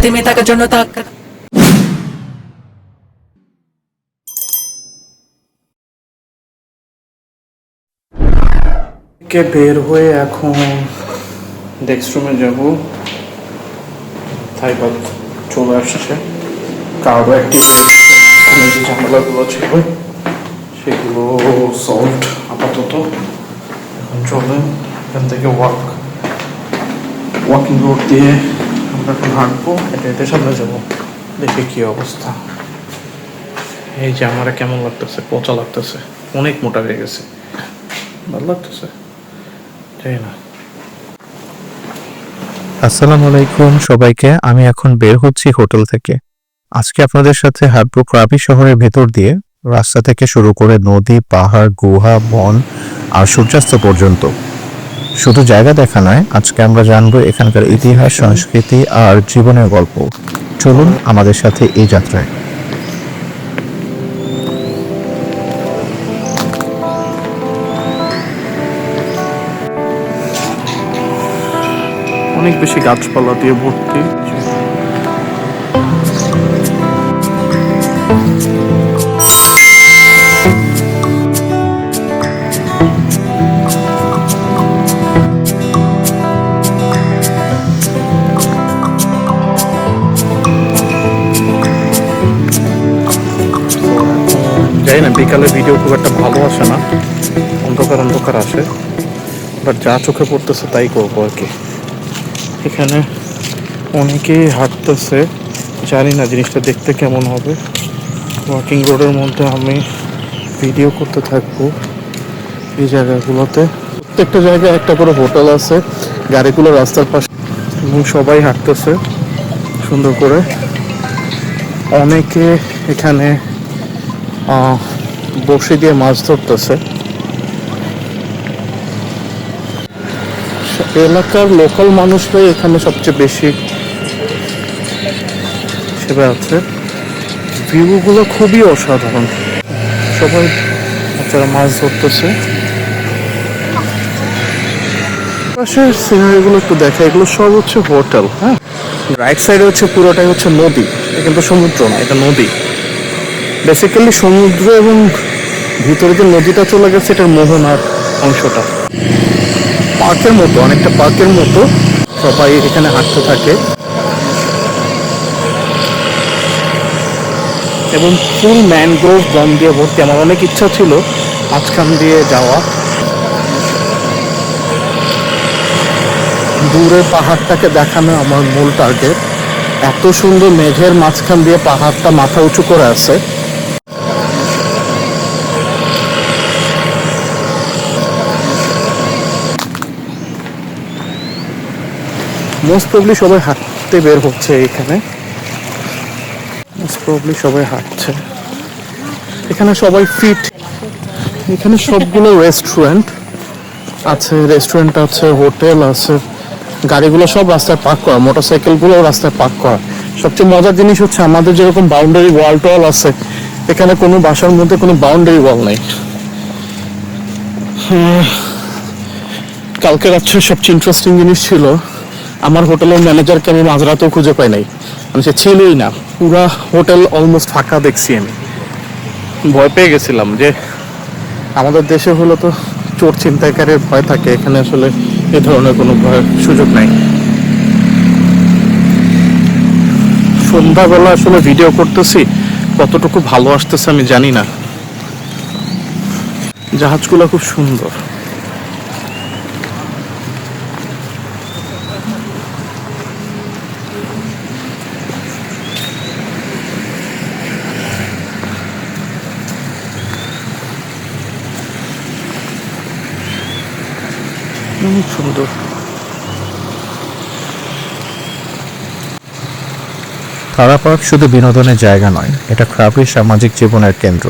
থেমে থাকার জন্য তাক কে বের হয়ে এখন ডেস্ক রুমে যাব। থাইবাদ চলে আসছে, কার্ডও অ্যাক্টিভ হয়ে গেছে। এখানে যে ঝামেলাগুলো ছিল সেগুলো সলভড আপাতত। এখন চলে এখান থেকে ওয়াকিং রোড দিয়ে আমরা এখন হাঁটবো, হেঁটে হেঁটে সামনে যাবো। দেখি কি অবস্থা। এই যে আমার কেমন লাগতেছে, পচা লাগতেছে, অনেক মোটা হয়ে গেছে, ভালো লাগতেছে, যাই না। আসসালামু আলাইকুম সবাইকে। আমি এখন বের হচ্ছি হোটেল থেকে। আজকে আপনাদের সাথে হাঁটবো ক্রাবি শহরের ভেতর দিয়ে, রাস্তা থেকে শুরু করে নদী, পাহাড়, গুহা, বন আর সূর্যাস্ত পর্যন্ত। শুধু জায়গা দেখা নয়, আজকে আমরা জানবো এখানকার ইতিহাস, সংস্কৃতি আর জীবনের গল্প। চলুন আমাদের সাথে এই যাত্রায়। অনেক বেশি গাছপালা দিয়ে ভর্তি। যাই না, বিকালে ভিডিও খুব একটা ভালো আসে না, অন্ধকার অন্ধকার আসে, বাট যা চোখে পড়তেছে তাই করবো আর কি। এখানে অনেকেই হাঁটতেছে, জানি না জিনিসটা দেখতে কেমন হবে। ওয়াকিং রোডের মধ্যে আমি ভিডিও করতে থাকবো এই জায়গাগুলোতে। প্রত্যেকটা জায়গায় একটা করে হোটেল আছে, গাড়িগুলো রাস্তার পাশে, এবং সবাই হাঁটতেছে সুন্দর করে। অনেকে এখানে বসে দিয়ে মাছ ধরতেছে। এলাকার লোকাল মানুষরাই এখানে সবচেয়ে বেশি সেবা আছে। ভিউগুলো খুবই অসাধারণ, সবাই বাচ্চারা মাছ ধরতেছে। পাশের সিনারিগুলো একটু দেখা, এগুলো সব হচ্ছে হোটেল। হ্যাঁ, রাইট সাইডে হচ্ছে পুরোটাই হচ্ছে নদী, এটা কিন্তু সমুদ্র না, এটা নদী। বেসিক্যালি সমুদ্র এবং ভিতরে যে নদীটা চলে গেছে এটার মোহনার অংশটা। পার্কের মতো, অনেকটা পার্কের মতো, সবাই এখানে হাঁটতে থাকে এবং ফুল ম্যানগ্রোভ বন দিয়ে ভর্তি। আমার অনেক ইচ্ছা ছিল মাঝখান দিয়ে যাওয়া, দূরের পাহাড়টাকে দেখানো আমার মূল টার্গেট। এত সুন্দর মেঘের মাঝখান দিয়ে পাহাড়টা মাথা উঁচু করে আছে। মোস্ট প্রবলি সবাই হাঁটতে বের হচ্ছে এখানে, মোস্ট প্রবলি সবাই হাঁটছে এখানে, সবাই ফিট। এখানে সবগুলো রেস্টুরেন্ট আছে, হোটেল আছে, গাড়িগুলো সব রাস্তায় পার্ক করা, মোটরসাইকেলগুলো রাস্তায় পার্ক করা। সবচেয়ে মজার জিনিস হচ্ছে আমাদের যেরকম বাউন্ডারি ওয়াল টোয়াল আছে, এখানে কোনো বাসার মধ্যে কোনো বাউন্ডারি ওয়াল নেই। কালকে রাত্রে সবচেয়ে ইন্টারেস্টিং জিনিস ছিল, আমার হোটেলের ম্যানেজারকে আমি মাঝরাতেও খুঁজে পাই নাই, মানে সে ছিলই না। পুরা হোটেল অলমোস্ট ফাঁকা দেখছি আমি, ভয় পেয়ে গেছিলাম যে আমাদের দেশে হলো তো চোর ছিনতাইকারীর ভয় থাকে, এখানে আসলে এ ধরনের কোনো ভয়ের সুযোগ নাই। সন্ধ্যাবেলা আসলে ভিডিও করতেছি, কতটুকু ভালো আসতেছে আমি জানি না। জাহাজগুলো খুব সুন্দর। সুন্দর। তারা পার্ক শুধু বিনোদনের জায়গা নয়, এটা ক্রাবির সামাজিক জীবনের কেন্দ্র।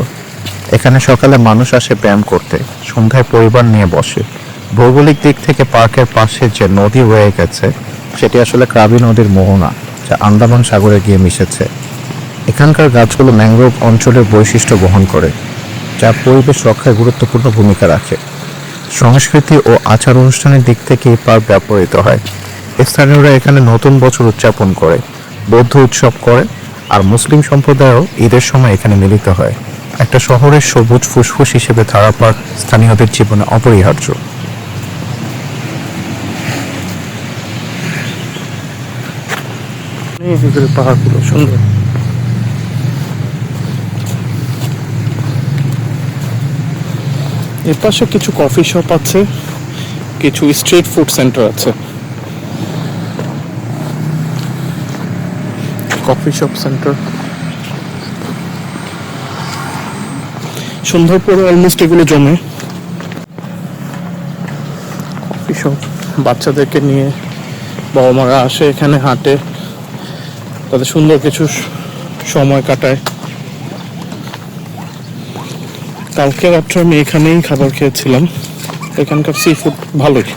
এখানে সকালে মানুষ আসে ব্যায়াম করতে, সন্ধ্যায় পরিবার নিয়ে বসে। ভৌগোলিক দিক থেকে পার্কের পাশে যে নদী রয়ে গেছে সেটি আসলে ক্রাবি নদীর মোহনা, যা আন্দামান সাগরে গিয়ে মিশেছে। এখানকার গাছগুলো ম্যানগ্রোভ অঞ্চলের বৈশিষ্ট্য বহন করে, যা পরিবেশ রক্ষায় গুরুত্বপূর্ণ ভূমিকা রাখে। সংস্কৃতি ও আচার অনুষ্ঠানের দিক থেকে এই পার্ক ব্যবহৃত হয়। স্থানীয়রা এখানে নতুন বছর উদযাপন করে, বৌদ্ধ উৎসব করে, আর মুসলিম সম্প্রদায়ও ঈদের সময় এখানে মিলিত হয়। একটা শহরের সবুজ ফুসফুস হিসেবে থারা পার্ক স্থানীয়দের জীবনে অপরিহার্য। পাহাড়গুলো সুন্দর। এর পাশে কিছু কফি শপ আছে, কিছু স্ট্রিট ফুড সেন্টার আছে। কফি শপ সেন্টার সন্ধ্যার পরে অলমোস্ট এগুলো জমে। কফি শপ, বাচ্চাদেরকে নিয়ে বাবা মারা আসে এখানে, হাঁটে, তাদের সুন্দর কিছু সময় কাটায়। কালকে রাত্রে আমি এখানেই খাবার খেয়েছিলাম। এখানকার সি ফুড ভালোই।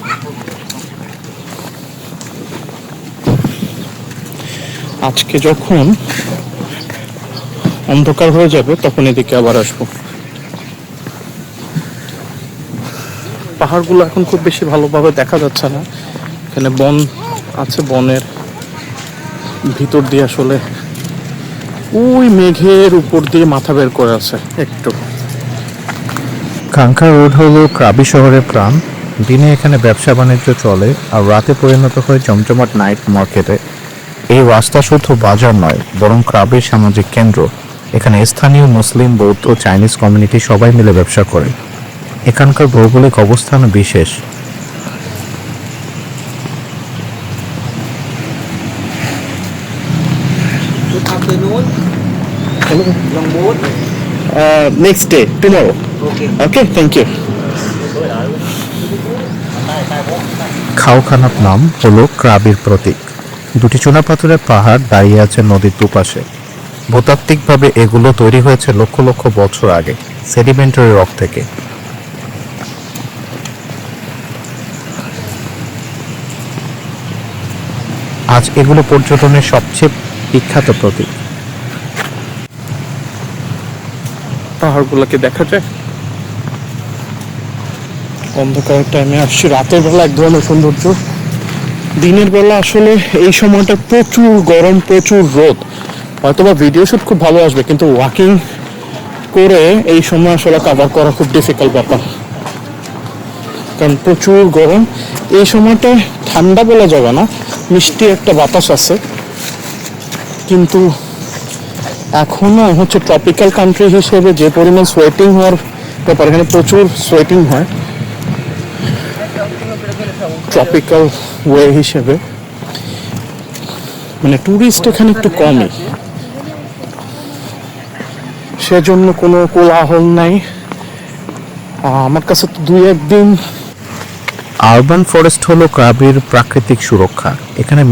আজকে যখন অন্ধকার হয়ে যাবে তখন এদিকে আবার আসবো। পাহাড়গুলো এখন খুব বেশি ভালোভাবে দেখা যাচ্ছে না। এখানে বন আছে, বনের ভিতর দিয়ে আসলে ওই মেঘের উপর দিয়ে মাথা বের করে আছে একটু। কাঙ্কা রোড হলো ক্রাবি শহরের প্রাণ। দিনে এখানে ব্যবসা বাণিজ্য চলে, আর রাতে পরিণত হয় জমজমাট নাইট মার্কেটে। এই রাস্তা শুধু বাজার নয়, বরং ক্রাবির সামাজিক কেন্দ্র। এখানে স্থানীয় মুসলিম, বৌদ্ধ, চাইনিজ কমিউনিটি সবাই মিলে ব্যবসা করে। এখানকার ভৌগোলিক অবস্থান বিশেষ। Good afternoon. Hello. Longboat. Next day, tomorrow. Okay. Okay, thank you. খাওখানাপ নাম হলো ক্রাবির প্রতীক। দুটি চুনাপাথরের পাহাড় দাঁড়িয়ে আছে নদীর দুপাশে। ভূতাত্ত্বিকভাবে এগুলো তৈরি হয়েছে লক্ষ লক্ষ বছর আগে, সেডিমেন্টারি রক থেকে। আজ এগুলো পর্যটনের সবচেয়ে বিখ্যাত প্রতীক। পাহাড়গুলোকে দেখা যায়। অন্ধকারের টাইমে আসছি। রাতের বেলা এক ধরনের সৌন্দর্য, দিনের বেলা আসলে এই সময়টা প্রচুর গরম, প্রচুর রোদ। হয়তোবা ভিডিও শুট খুব ভালো আসবে, কিন্তু ওয়াকিং করে এই সময় আসলে কভার করা খুব ডিফিকাল্ট ব্যাপার, কারণ প্রচুর গরম। এই সময়টা ঠান্ডা বলা যাবে না, মিষ্টি একটা বাতাস আছে, কিন্তু এখনো হচ্ছে ট্রপিক্যাল কান্ট্রি হিসেবে যে পরিমাণ সোয়েটিং হওয়ার ব্যাপার, এখানে প্রচুর সোয়েটিং হয় ট্রপিক্যাল ওয়ে হিসেবে, মানে ট্যুরিস্ট এখানে একটু কমই, সেজন্য কোনো কোলাহল নাই। আমার কাছে তো দুই একদিন। আরবান ফরেস্ট হলো ক্রাবির প্রাকৃতিক সুরক্ষা। এখানে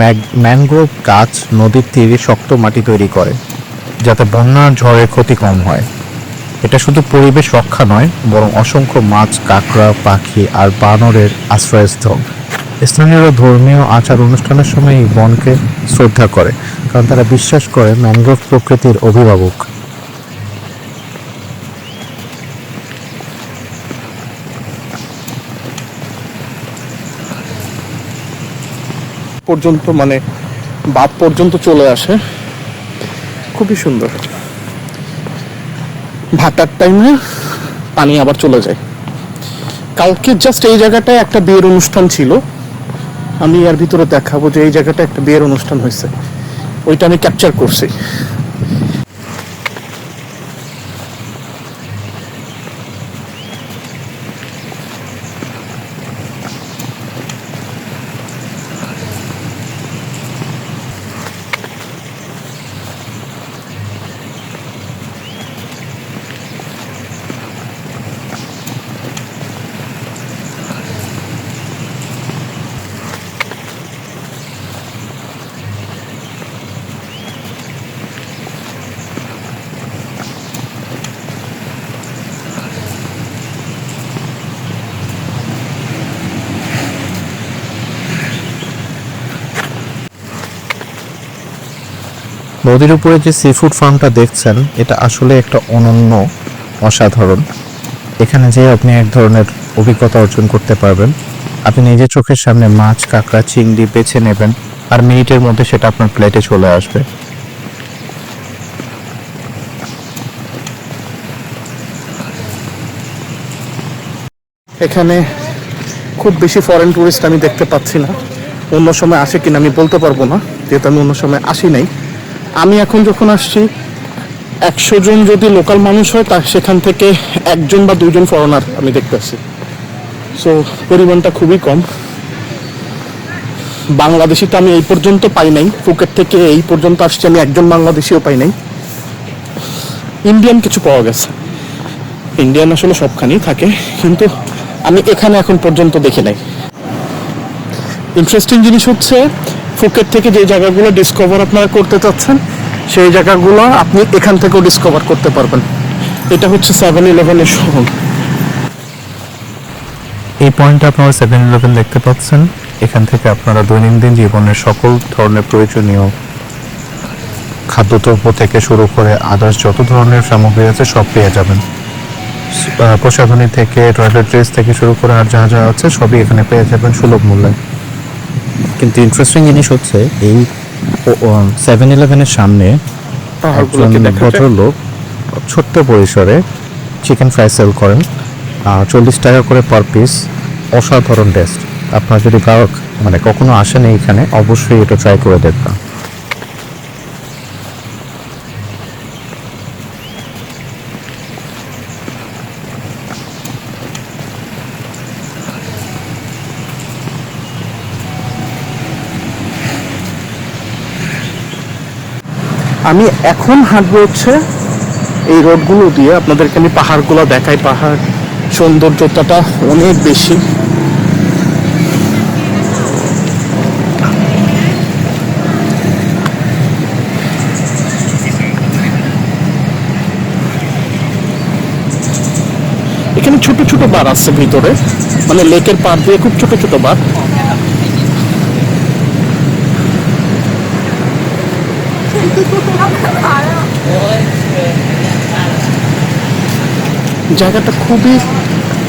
ম্যানগ্রোভ গাছ নদীর তীরে শক্ত মাটি তৈরি করে, যাতে বন্যা আর ঝড়ের ক্ষতি কম হয়। এটা শুধু পরিবেশ রক্ষা নয়, বরং অসংখ্য মাছ, কাঁকড়া, পাখি আর বানরের আশ্রয়স্থল। স্থানীয়রা ধর্মীয় আচার অনুষ্ঠানের সময় এই বনকে শ্রদ্ধা করে, কারণ তারা বিশ্বাস করে ম্যানগ্রোভ প্রকৃতির অভিভাবক। পর্যন্ত মানে বাদ পর্যন্ত চলে আসে, খুবই সুন্দর। ভাটার টাইমে পানি আবার চলে যায়। কালকে জাস্ট এই জায়গাটায় একটা বিয়ের অনুষ্ঠান ছিল, আমি এর ভিতরে দেখাবো যে এই জায়গাটা একটা বিয়ের অনুষ্ঠান হয়েছে, ওইটা আমি ক্যাপচার করছি। নদীর উপরে যে সি ফুড ফার্মটা দেখছেন, এটা আসলে একটা অনন্য, অসাধারণ। এখানে যেয়ে আপনি এক ধরনের অভিজ্ঞতা অর্জন করতে পারবেন। আপনি নিজের চোখের সামনে মাছ, কাঁকড়া, চিংড়ি বেছে নেবেন, আর মিনিটের মধ্যে সেটা আপনার প্লেটে চলে আসবে। এখানে খুব বেশি ফরেন টুরিস্ট আমি দেখতে পাচ্ছি না। অন্য সময় আসে কিনা আমি বলতে পারবো না, যেহেতু আমি অন্য সময় আসি নাই। আমি এখন যখন আসছি 100 জন যদি লোকাল মানুষ হয়, তা সেখান থেকে 1 জন বা 2 জন ফরেনার আমি দেখতে পাচ্ছি। সো পরিমাণটা খুবই কম। বাংলাদেশি তো আমি এই পর্যন্ত পাই নাই, ফুকেট থেকে এই পর্যন্ত আসছি আমি 1 জন বাংলাদেশিও পাই নাই। ইন্ডিয়ান কিছু পাওয়া গেছে, ইন্ডিয়ান আসলে সবখানেই থাকে, কিন্তু আমি এখানে এখন পর্যন্ত দেখি নাই। ইন্টারেস্টিং জিনিস হচ্ছে ফুকেট থেকে যে জায়গাগুলো ডিসকভার আপনারা করতে চাচ্ছেন, সেই জায়গাগুলো আপনি এখান থেকেও ডিসকভার করতে পারবেন। এটা হচ্ছে 7-Eleven-এর শোরুম। এই পয়েন্টে আপনারা 7-Eleven দেখতে পাচ্ছেন। এখান থেকে আপনারা দৈনন্দিন জীবনের সকল ধরনের প্রয়োজনীয় খাদ্যদ্রব্য থেকে শুরু করে আদার্স যত ধরনের সামগ্রী আছে সব পেয়ে যাবেন। প্রসাধনী থেকে টয়লেট্রিজ থেকে শুরু করে আর যা যা আছে সবই এখানে পেয়ে যাবেন সুলভ মূল্যে। কিন্তু ইন্টারেস্টিং জিনিস হচ্ছে এই 7-Eleven-এর সামনে একজন ভদ্রলোক ছোট্ট পরিসরে চিকেন ফ্রাই সেল করেন, 40 টাকা করে পার পিস। অসাধারণ টেস্ট। আপনার যদি গ্রাহক কখনো আসেন এইখানে, অবশ্যই এটা ট্রাই করে দেখবেন। আমি এখন হাঁটবো হচ্ছে এই রোডগুলো দিয়ে। আপনাদেরকে আমি পাহাড়গুলো দেখাই। পাহাড় সৌন্দর্যতাটা অনেক বেশি। এখানে ছোট ছোট বার আছে ভিতরে, মানে লেকের পাড় দিয়ে খুব ছোট ছোট বার। জায়গাটা খুবই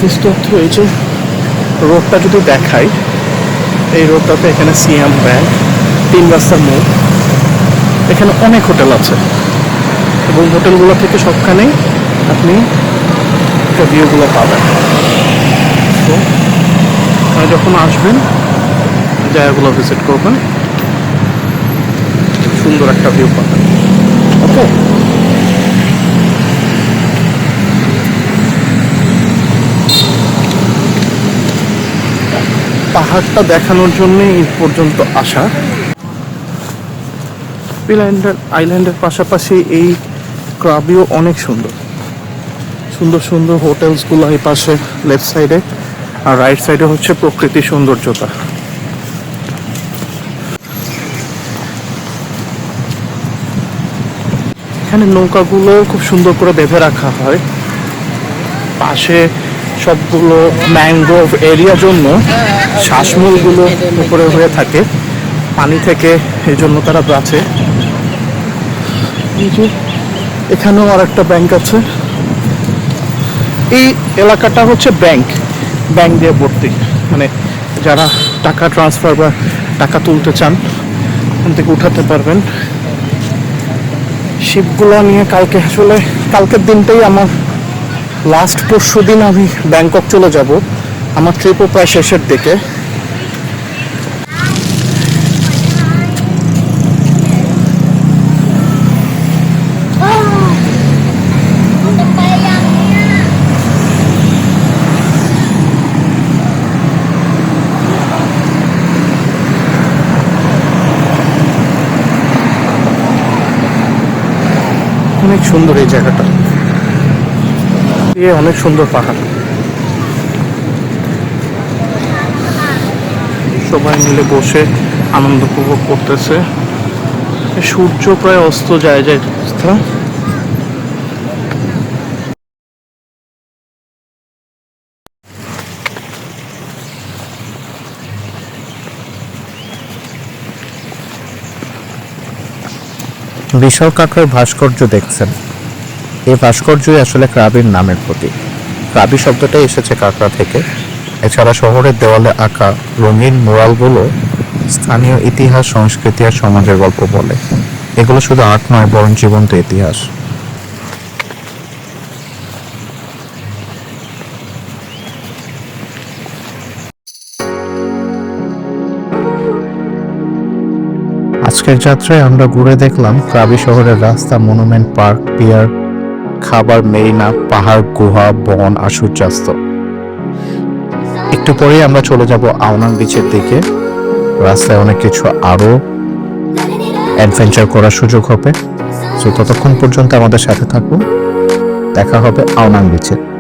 নিস্তব্ধ হয়েছে। রোডটা যদি দেখাই, এই রোডটাতে এখানে সিয়াম ব্যাংক, 3 রাস্তার মোড়। এখানে অনেক হোটেল আছে এবং হোটেলগুলো থেকে সবখানেই আপনি ভিউগুলো পাবেন। তো যখন আসবেন জায়গাগুলো ভিজিট করবেন, সুন্দর একটা ভিউ পাবেন। ওকে, পাহাড়টা দেখানোর জন্য এই পর্যন্ত আসা। আইল্যান্ডের পাশাপাশি এই ক্রাবিও অনেক সুন্দর। সুন্দর সুন্দর হোটেলসগুলো এই পাশে লেফট সাইডে, আর রাইট সাইডে হচ্ছে প্রকৃতির সৌন্দর্যতা। এখানে নৌকাগুলো খুব সুন্দর করে বেঁধে রাখা হয়। পাশে সবগুলো ম্যানগ্রোভ এরিয়ার জন্য শ্বাসমূলগুলো উপরে হয়ে থাকে পানি থেকে, এই জন্য তারা বাঁচে। এখানেও আর একটা ব্যাংক আছে। এই এলাকাটা হচ্ছে ব্যাংক দিয়ে ভর্তি, মানে যারা টাকা ট্রান্সফার বা টাকা তুলতে চান ওখান থেকে উঠাতে পারবেন। শিপগুলো নিয়ে কালকের দিনটাই আমার লাস্ট, পরশু দিন আমি ব্যাংকক চলে যাব। আমার ট্রিপও প্রায় শেষের দিকে। অনেক সুন্দর এই জায়গাটা, অনেক সুন্দর পাহাড়। সবাই মিলে বসে আনন্দ উপভোগ করতেছে। সূর্য প্রায় অস্ত যায় অবস্থা। বিশাল কাঁকড়ার ভাস্কর্য দেখছেন। এই ভাস্কর্যই আসলে ক্রাবির নামের প্রতীক। ক্রাবি শব্দটাই এসেছে কাঁকড়া থেকে। এছাড়া শহরের দেওয়ালে আঁকা রঙিন মুরালগুলো স্থানীয় ইতিহাস, সংস্কৃতি আর সমাজের গল্প বলে। এগুলো শুধু আর্ট নয়, বরং জীবন্ত ইতিহাস। আজকের যাত্রায় আমরা ঘুরে দেখলাম ক্রাবি শহরের রাস্তা, মনুমেন্ট পার্ক, পিয়ার, খাবার, মেরিনা, পাহাড়, গুহা, বন আর সূর্যাস্ত। একটু পরেই আমরা চলে যাব আওনাং বিচের দিকে। রাস্তায় অনেক কিছু আরো অ্যাডভেঞ্চার করার সুযোগ হবে। তো ততক্ষণ পর্যন্ত আমাদের সাথে থাকুন। দেখা হবে আওনাং বিচে।